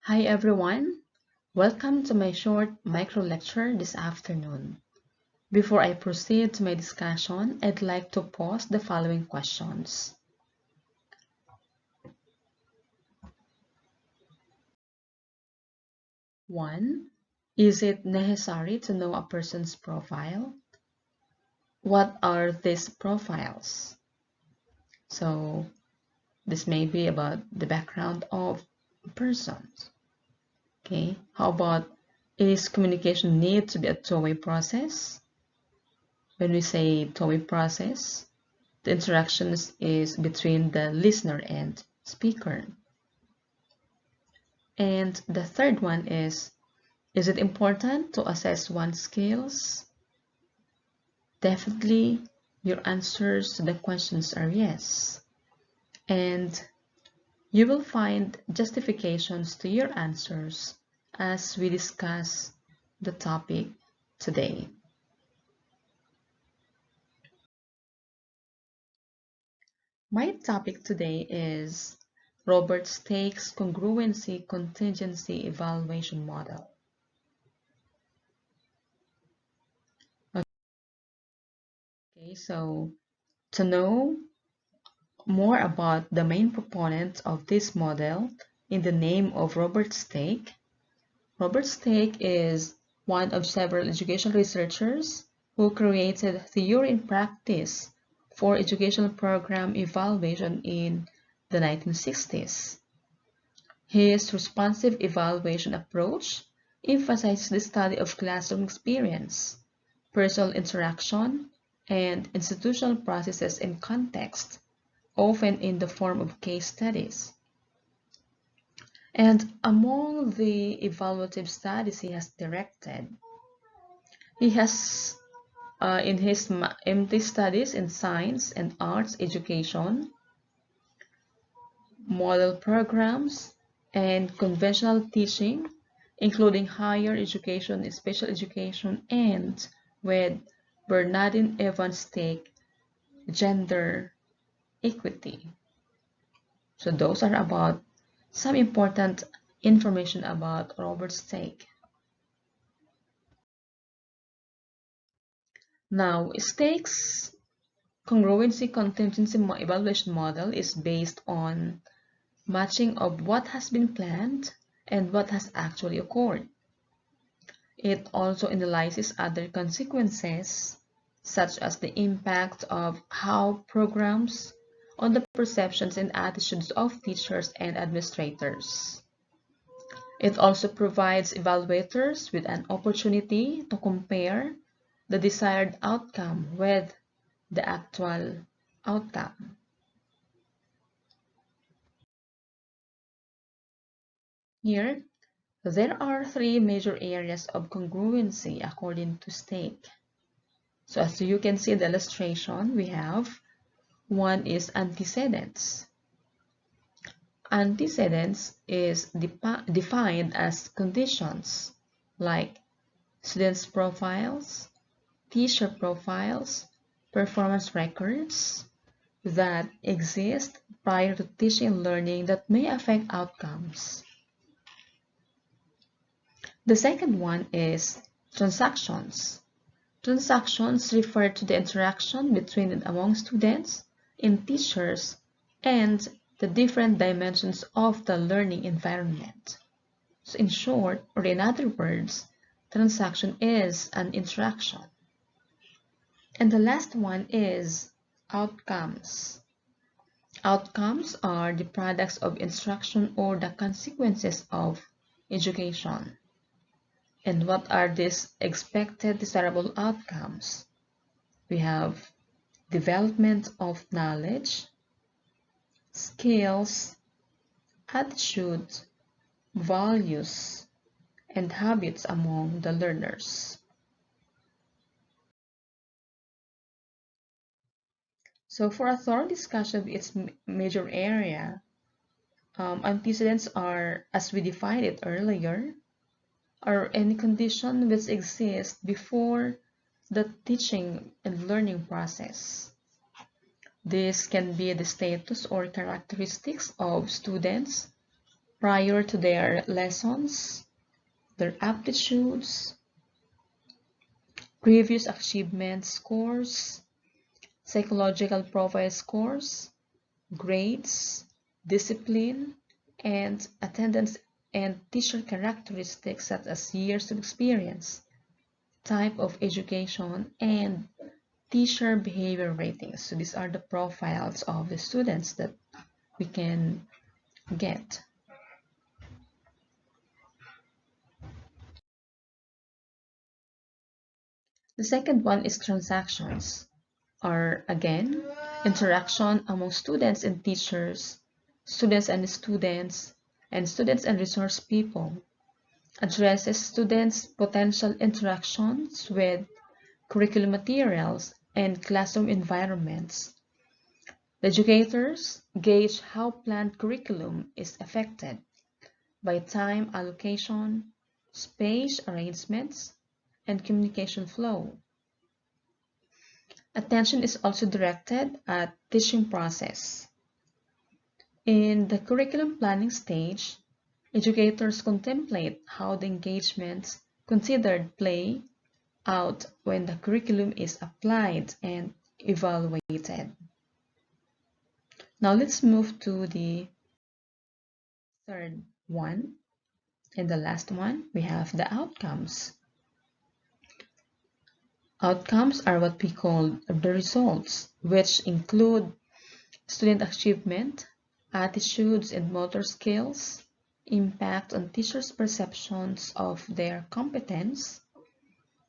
Hi everyone, welcome to my short micro lecture this afternoon. Before I proceed to my discussion, I'd like to pose the following questions. One, is it necessary to know a person's profile? What are these profiles? So, this may be about the background of a person. Okay, how about, is communication need to be a two-way process? When we say two-way process, the interactions is between the listener and speaker. And the third one is it important to assess one's skills? Definitely, your answers to the questions are yes. And you will find justifications to your answers as we discuss the topic today. My topic today is Robert Stake's congruency contingency evaluation model. Okay, so to know more about the main proponent of this model in the name of Robert Stake, Robert Stake is one of several education researchers who created theory and practice for educational program evaluation in the 1960s. His responsive evaluation approach emphasizes the study of classroom experience, personal interaction, and institutional processes in context, often in the form of case studies. And among the evaluative studies he has directed, he has in his MD studies in science and arts education, model programs, and conventional teaching, including higher education, special education, and with Bernardine Evans Stake, gender equity. So those are about some important information about Robert Stake. Now, Stake's congruency contingency evaluation model is based on matching of what has been planned and what has actually occurred. It also analyzes other consequences, such as the impact of how programs on the perceptions and attitudes of teachers and administrators. It also provides evaluators with an opportunity to compare the desired outcome with the actual outcome. Here, there are three major areas of congruency according to Stake. So as you can see the illustration, we have one is antecedents. Antecedents is defined as conditions like students' profiles, teacher profiles, performance records that exist prior to teaching and learning that may affect outcomes. The second one is transactions. Transactions refer to the interaction between and among students and teachers and the different dimensions of the learning environment. So in short, or in other words, transaction is an interaction. And the last one is outcomes. Outcomes are the products of instruction or the consequences of education. And what are these expected desirable outcomes? We have development of knowledge, skills, attitude, values, and habits among the learners. So for a thorough discussion of its major area, antecedents are, as we defined it earlier, are any condition which exists before the teaching and learning process. This can be the status or characteristics of students prior to their lessons, their aptitudes, previous achievement scores, psychological profile scores, grades, discipline, and attendance and teacher characteristics such as years of experience, type of education, and teacher behavior ratings. So these are the profiles of the students that we can get. The second one is transactions, or again, interaction among students and teachers, students and students and resource people. Addresses students' potential interactions with curriculum materials and classroom environments. The educators gauge how planned curriculum is affected by time allocation, space arrangements, and communication flow. Attention is also directed at teaching process. In the curriculum planning stage, educators contemplate how the engagements considered play out when the curriculum is applied and evaluated. Now let's move to the third one. And the last one, we have the outcomes. Outcomes are what we call the results, which include student achievement, attitudes and motor skills, impact on teachers' perceptions of their competence,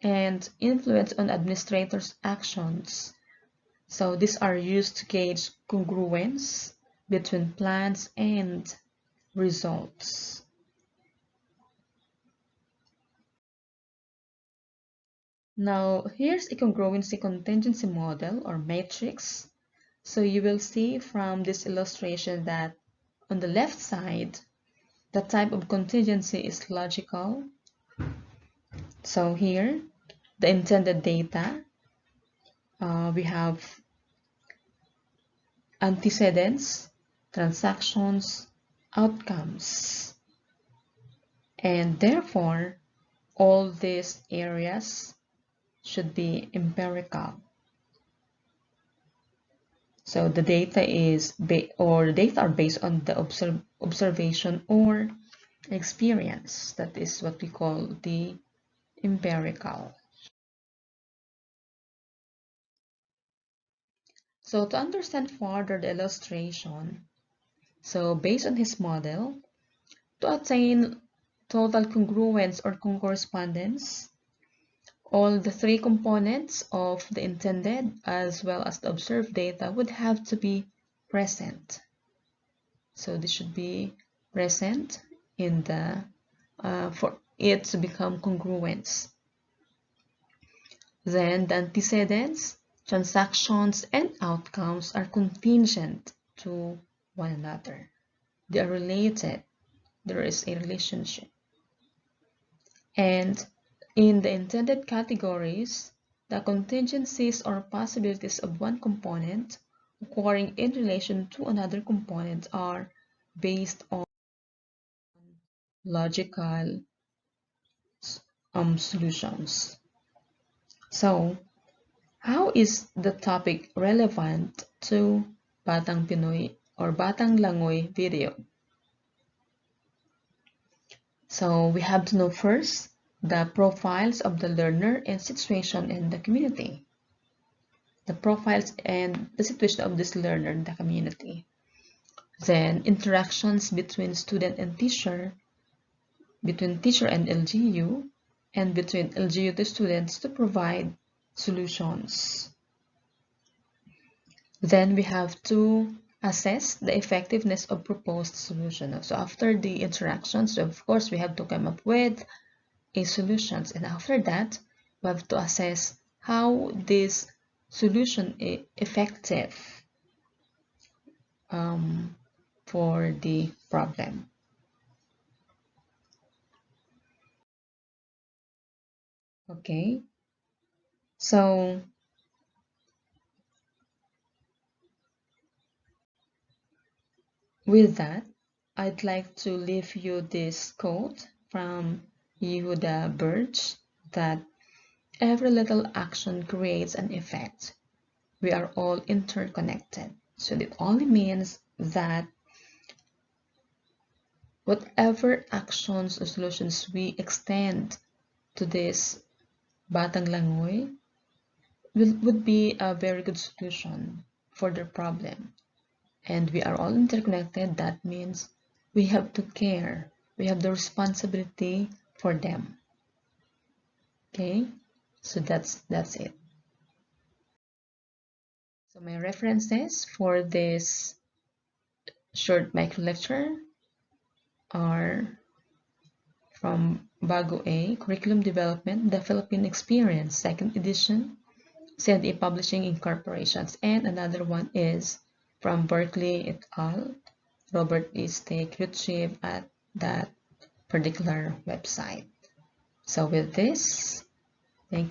and influence on administrators' actions. So these are used to gauge congruence between plans and results. Now, here's a congruency contingency model or matrix. So you will see from this illustration that on the left side, the type of contingency is logical. So here, the intended data, we have antecedents, transactions, outcomes. And therefore, all these areas should be empirical. So the data are based on the observation or experience. That is what we call the empirical. So to understand further the illustration, so based on his model, to attain total congruence or correspondence, all the three components of the intended as well as the observed data would have to be present. So this should be present in the for it to become congruence. Then the antecedents, transactions, and outcomes are contingent to one another. They are related. There is a relationship. And in the intended categories, the contingencies or possibilities of one component occurring in relation to another component are based on logical solutions. So, how is the topic relevant to Batang Pinoy or Batang Langoy video? So, we have to know first the profiles of the learner and situation in the community. The profiles and the situation of this learner in the community. Then, interactions between student and teacher, between teacher and LGU, and between LGU to students to provide solutions. Then we have to assess the effectiveness of proposed solution. So after the interactions, of course, we have to come up with a solutions. And after that, we have to assess how this solution is effective for the problem. Okay, so with that, I'd like to leave you this quote from Yehuda Birch that every little action creates an effect. We are all interconnected. So it only means that whatever actions or solutions we extend to this Batang Langoy would be a very good solution for their problem. And we are all interconnected. That means we have to care. We have the responsibility for them. Okay, so that's it. So my references for this short micro lecture are from Bago A, Curriculum Development, The Philippine Experience, 2nd edition, CNE Publishing Incorporations, and another one is from Berkeley et al. Robert E. Stake retrieved at that particular website. So with this, thank you.